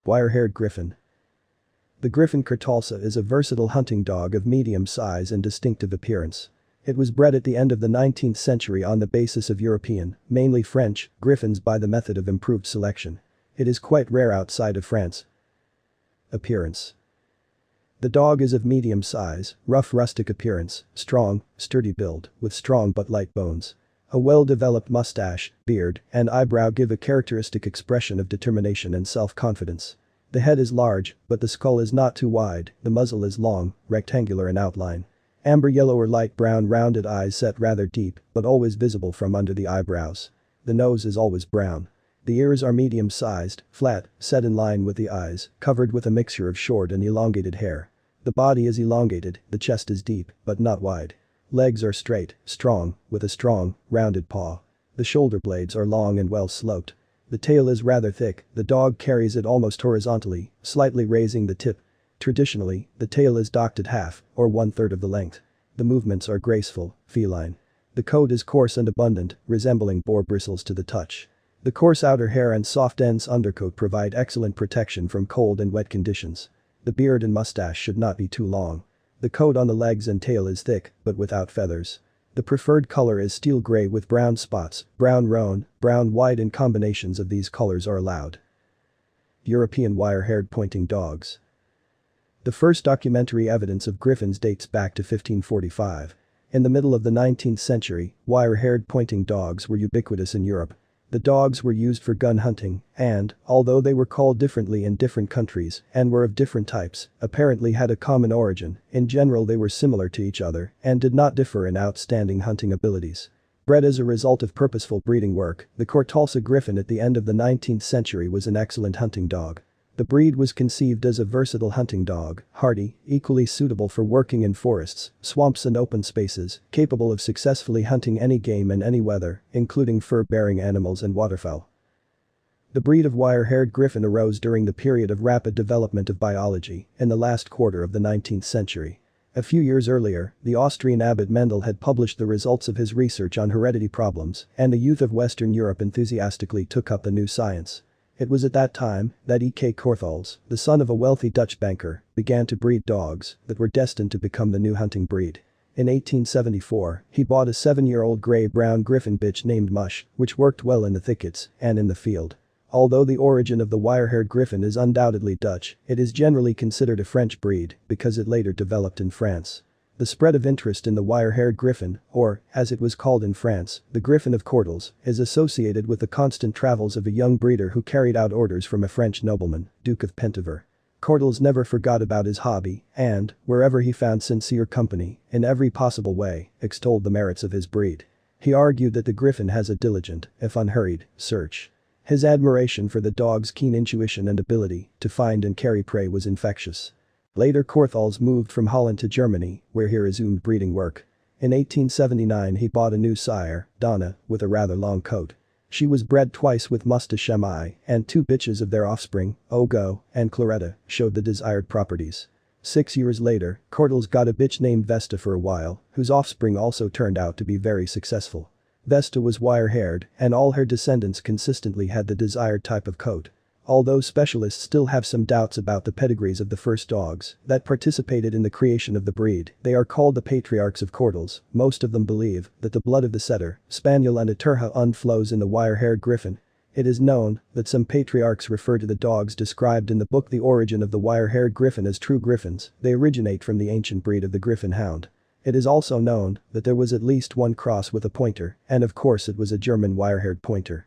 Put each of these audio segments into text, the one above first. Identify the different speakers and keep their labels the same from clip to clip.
Speaker 1: Wirehaired Griffon. The Griffon Korthals is a versatile hunting dog of medium size and distinctive appearance. It was bred at the end of the 19th century on the basis of European, mainly French, griffons by the method of improved selection. It is quite rare outside of France. Appearance. The dog is of medium size, rough rustic appearance, strong, sturdy build, with strong but light bones. A well-developed mustache, beard, and eyebrow give a characteristic expression of determination and self-confidence. The head is large, but the skull is not too wide, the muzzle is long, rectangular in outline. Amber yellow or light brown rounded eyes set rather deep, but always visible from under the eyebrows. The nose is always brown. The ears are medium-sized, flat, set in line with the eyes, covered with a mixture of short and elongated hair. The body is elongated, the chest is deep, but not wide. Legs are straight, strong, with a strong, rounded paw. The shoulder blades are long and well sloped. The tail is rather thick, the dog carries it almost horizontally, slightly raising the tip. Traditionally, the tail is docked at half, or 1/3 of the length. The movements are graceful, feline. The coat is coarse and abundant, resembling boar bristles to the touch. The coarse outer hair and soft dense undercoat provide excellent protection from cold and wet conditions. The beard and mustache should not be too long. The coat on the legs and tail is thick, but without feathers. The preferred color is steel gray with brown spots, brown roan, brown white and combinations of these colors are allowed. European wire-haired pointing dogs. The first documentary evidence of griffons dates back to 1545. In the middle of the 19th century, wire-haired pointing dogs were ubiquitous in Europe. The dogs were used for gun hunting and, although they were called differently in different countries and were of different types, apparently had a common origin. In general they were similar to each other and did not differ in outstanding hunting abilities. Bred as a result of purposeful breeding work, the Korthals Griffon at the end of the 19th century was an excellent hunting dog. The breed was conceived as a versatile hunting dog, hardy, equally suitable for working in forests, swamps and open spaces, capable of successfully hunting any game in any weather, including fur-bearing animals and waterfowl. The breed of wire-haired griffon arose during the period of rapid development of biology, in the last quarter of the 19th century. A few years earlier, the Austrian abbot Mendel had published the results of his research on heredity problems, and the youth of Western Europe enthusiastically took up the new science. It was at that time that E.K. Korthals, the son of a wealthy Dutch banker, began to breed dogs that were destined to become the new hunting breed. In 1874, he bought a 7-year-old gray-brown griffon bitch named Mush, which worked well in the thickets and in the field. Although the origin of the wire-haired griffon is undoubtedly Dutch, it is generally considered a French breed because it later developed in France. The spread of interest in the wire-haired griffon, or, as it was called in France, the Griffon of Korthals, is associated with the constant travels of a young breeder who carried out orders from a French nobleman, Duke of Penthièvre. Korthals never forgot about his hobby and, wherever he found sincere company, in every possible way, extolled the merits of his breed. He argued that the griffon has a diligent, if unhurried, search. His admiration for the dog's keen intuition and ability to find and carry prey was infectious. Later Korthals moved from Holland to Germany, where he resumed breeding work. In 1879 he bought a new sire, Donna, with a rather long coat. She was bred twice with Mustashem, and 2 bitches of their offspring, Ogo and Claretta, showed the desired properties. 6 years later, Korthals got a bitch named Vesta for a while, whose offspring also turned out to be very successful. Vesta was wire-haired, and all her descendants consistently had the desired type of coat. Although specialists still have some doubts about the pedigrees of the first dogs that participated in the creation of the breed, they are called the patriarchs of Korthals. Most of them believe that the blood of the setter, spaniel and a Terhund flows in the wire-haired griffon. It is known that some patriarchs refer to the dogs described in the book The Origin of the Wire-Haired Griffon as true griffons. They originate from the ancient breed of the griffon hound. It is also known that there was at least one cross with a pointer, and of course it was a German wire-haired pointer.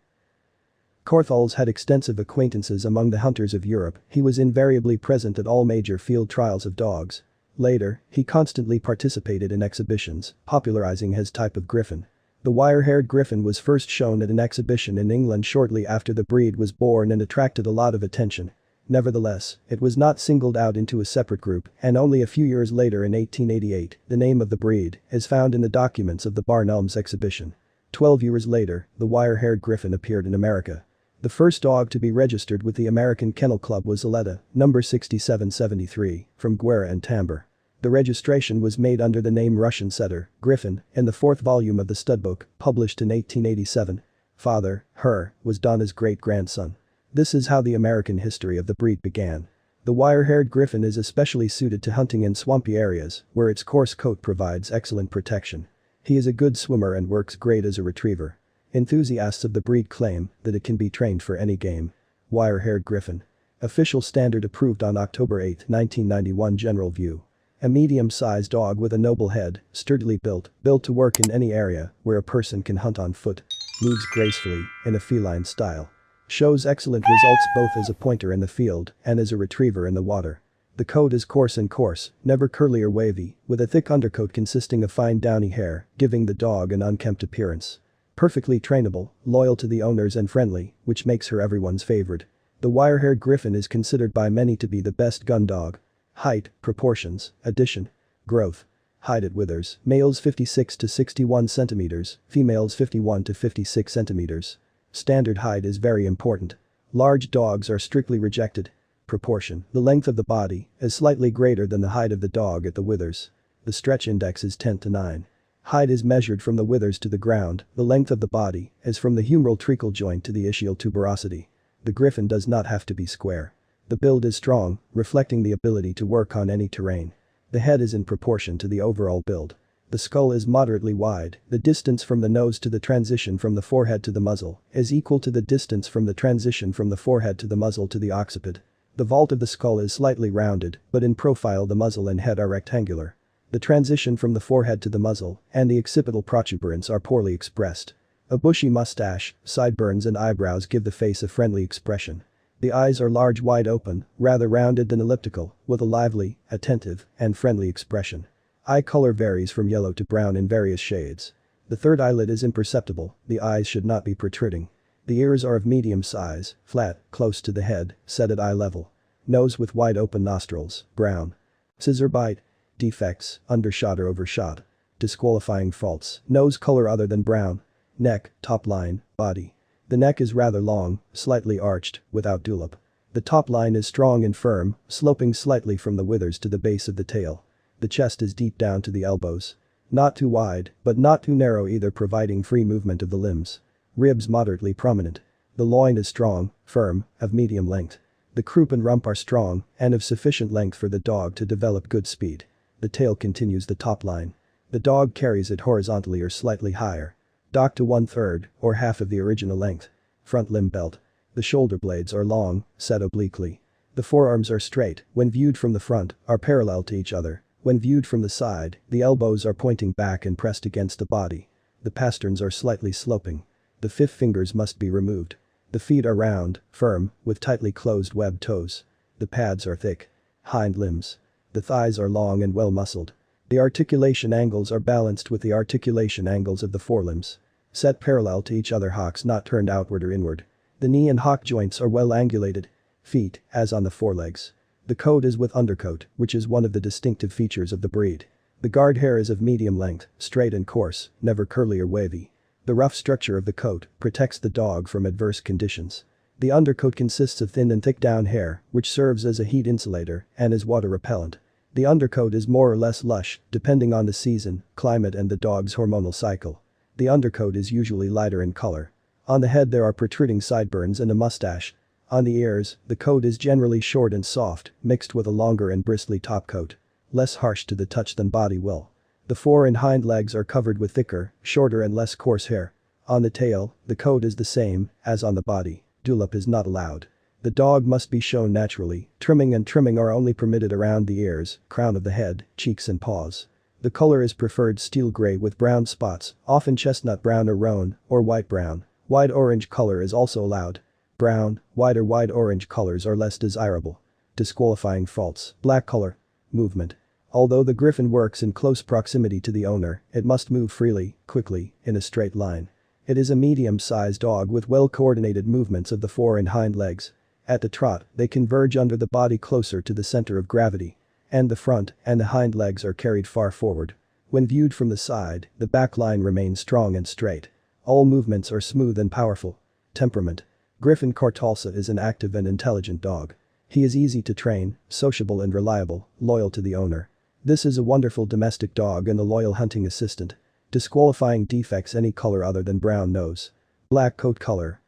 Speaker 1: Korthals had extensive acquaintances among the hunters of Europe. He was invariably present at all major field trials of dogs. Later, he constantly participated in exhibitions, popularizing his type of griffon. The wire-haired griffon was first shown at an exhibition in England shortly after the breed was born and attracted a lot of attention. Nevertheless, it was not singled out into a separate group, and only a few years later in 1888, the name of the breed is found in the documents of the Barnum's exhibition. 12 years later, the wire-haired griffon appeared in America. The first dog to be registered with the American Kennel Club was Aletta, number 6773, from Guerra and Tamber. The registration was made under the name Russian Setter, Griffon, in the 4th volume of the studbook, published in 1887. Father, her, was Donna's great-grandson. This is how the American history of the breed began. The wire-haired Griffon is especially suited to hunting in swampy areas, where its coarse coat provides excellent protection. He is a good swimmer and works great as a retriever. Enthusiasts of the breed claim that it can be trained for any game. Wire-haired Griffon. Official standard approved on October 8, 1991. General view. A medium-sized dog with a noble head, sturdily built to work in any area where a person can hunt on foot. Moves gracefully, in a feline style. Shows excellent results both as a pointer in the field and as a retriever in the water. The coat is coarse, never curly or wavy, with a thick undercoat consisting of fine downy hair, giving the dog an unkempt appearance. Perfectly trainable, loyal to the owners and friendly, which makes her everyone's favorite. The wire-haired Griffon is considered by many to be the best gun dog. Height, proportions, addition. Growth. Height at withers, males 56 to 61 centimeters, females 51 to 56 centimeters. Standard height is very important. Large dogs are strictly rejected. Proportion. The length of the body is slightly greater than the height of the dog at the withers. The stretch index is 10 to 9. Height is measured from the withers to the ground, the length of the body is from the humeral treacle joint to the ischial tuberosity. The Griffon does not have to be square. The build is strong, reflecting the ability to work on any terrain. The head is in proportion to the overall build. The skull is moderately wide, the distance from the nose to the transition from the forehead to the muzzle is equal to the distance from the transition from the forehead to the muzzle to the occiput. The vault of the skull is slightly rounded, but in profile the muzzle and head are rectangular. The transition from the forehead to the muzzle and the occipital protuberance are poorly expressed. A bushy mustache, sideburns and eyebrows give the face a friendly expression. The eyes are large, wide open, rather rounded than elliptical, with a lively, attentive, and friendly expression. Eye color varies from yellow to brown in various shades. The third eyelid is imperceptible, the eyes should not be protruding. The ears are of medium size, flat, close to the head, set at eye level. Nose with wide open nostrils, brown. Scissor bite. Defects, undershot or overshot. Disqualifying faults, nose color other than brown. Neck, top line, body. The neck is rather long, slightly arched, without dewlap. The top line is strong and firm, sloping slightly from the withers to the base of the tail. The chest is deep down to the elbows. Not too wide, but not too narrow either, providing free movement of the limbs. Ribs moderately prominent. The loin is strong, firm, of medium length. The croup and rump are strong and of sufficient length for the dog to develop good speed. The tail continues the top line. The dog carries it horizontally or slightly higher. Docked to 1/3 or half of the original length. Front limb belt. The shoulder blades are long, set obliquely. The forearms are straight, when viewed from the front, are parallel to each other. When viewed from the side, the elbows are pointing back and pressed against the body. The pasterns are slightly sloping. The fifth fingers must be removed. The feet are round, firm, with tightly closed webbed toes. The pads are thick. Hind limbs. The thighs are long and well muscled. The articulation angles are balanced with the articulation angles of the forelimbs. Set parallel to each other, hocks not turned outward or inward. The knee and hock joints are well angulated. Feet, as on the forelegs. The coat is with undercoat, which is one of the distinctive features of the breed. The guard hair is of medium length, straight and coarse, never curly or wavy. The rough structure of the coat protects the dog from adverse conditions. The undercoat consists of thin and thick down hair, which serves as a heat insulator and is water repellent. The undercoat is more or less lush, depending on the season, climate and the dog's hormonal cycle. The undercoat is usually lighter in color. On the head there are protruding sideburns and a mustache. On the ears, the coat is generally short and soft, mixed with a longer and bristly top coat. Less harsh to the touch than body wool. The fore and hind legs are covered with thicker, shorter and less coarse hair. On the tail, the coat is the same as on the body. Dewlap is not allowed. The dog must be shown naturally, trimming are only permitted around the ears, crown of the head, cheeks and paws. The color is preferred steel gray with brown spots, often chestnut brown or roan, or white brown. Wide orange color is also allowed. Brown, white or wide orange colors are less desirable. Disqualifying faults, black color. Movement. Although the Griffon works in close proximity to the owner, it must move freely, quickly, in a straight line. It is a medium-sized dog with well-coordinated movements of the fore and hind legs. At the trot, they converge under the body closer to the center of gravity. And the front and the hind legs are carried far forward. When viewed from the side, the back line remains strong and straight. All movements are smooth and powerful. Temperament. Griffon Korthals is an active and intelligent dog. He is easy to train, sociable and reliable, loyal to the owner. This is a wonderful domestic dog and a loyal hunting assistant. Disqualifying defects: any color other than brown nose. Black coat color.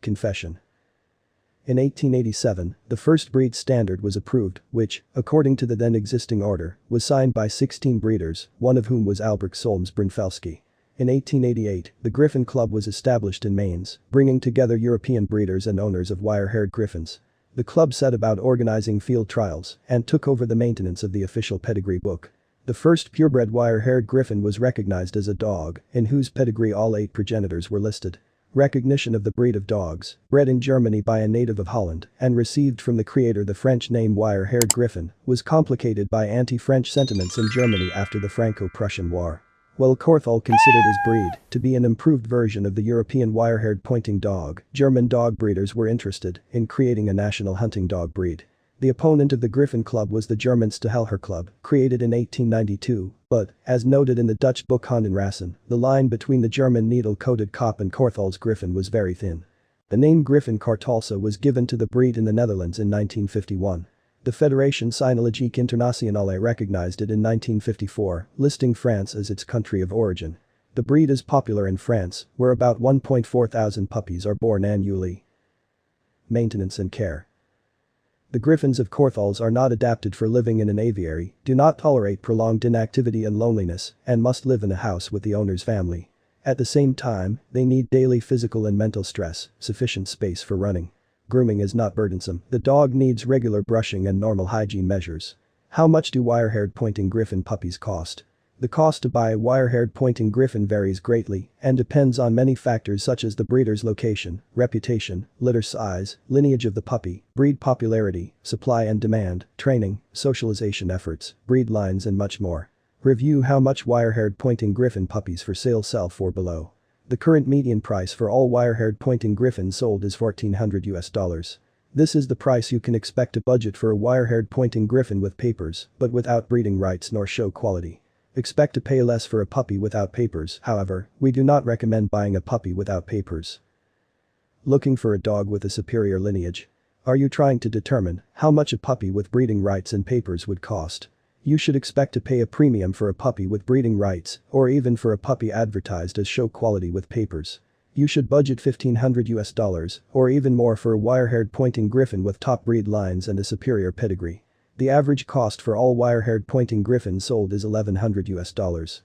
Speaker 1: Confession. In 1887, the first breed standard was approved, which, according to the then existing order, was signed by 16 breeders, one of whom was Albrecht Solms Brunfelsky. In 1888, the Griffon Club was established in Mainz, bringing together European breeders and owners of wire-haired griffons. The club set about organizing field trials and took over the maintenance of the official pedigree book. The first purebred wire-haired griffon was recognized as a dog, in whose pedigree all 8 progenitors were listed. Recognition of the breed of dogs, bred in Germany by a native of Holland and received from the creator the French name Wire-haired Griffon, was complicated by anti-French sentiments in Germany after the Franco-Prussian War. While Korthals considered his breed to be an improved version of the European wire-haired pointing dog, German dog breeders were interested in creating a national hunting dog breed. The opponent of the Griffon Club was the German Stahelher Club, created in 1892, but, as noted in the Dutch book Hondenrassen, the line between the German needle-coated Kop and Korthals Griffon was very thin. The name Griffon Korthals was given to the breed in the Netherlands in 1951. The Federation Cynologique Internationale recognized it in 1954, listing France as its country of origin. The breed is popular in France, where about 1.4 thousand puppies are born annually. Maintenance and care. The griffons of Korthals are not adapted for living in an aviary, do not tolerate prolonged inactivity and loneliness, and must live in a house with the owner's family. At the same time, they need daily physical and mental stress, sufficient space for running. Grooming is not burdensome, the dog needs regular brushing and normal hygiene measures. How much do wire-haired pointing griffon puppies cost? The cost to buy a wire-haired pointing griffon varies greatly and depends on many factors such as the breeder's location, reputation, litter size, lineage of the puppy, breed popularity, supply and demand, training, socialization efforts, breed lines and much more. Review how much wire-haired pointing griffon puppies for sale sell for below. The current median price for all wire-haired pointing griffons sold is $1,400. This is the price you can expect to budget for a wire-haired pointing griffon with papers, but without breeding rights nor show quality. Expect to pay less for a puppy without papers, however, we do not recommend buying a puppy without papers. Looking for a dog with a superior lineage? Are you trying to determine how much a puppy with breeding rights and papers would cost? You should expect to pay a premium for a puppy with breeding rights, or even for a puppy advertised as show quality with papers. You should budget $1,500 or even more for a wire-haired pointing griffon with top breed lines and a superior pedigree. The average cost for all wire-haired pointing griffons sold is $1,100.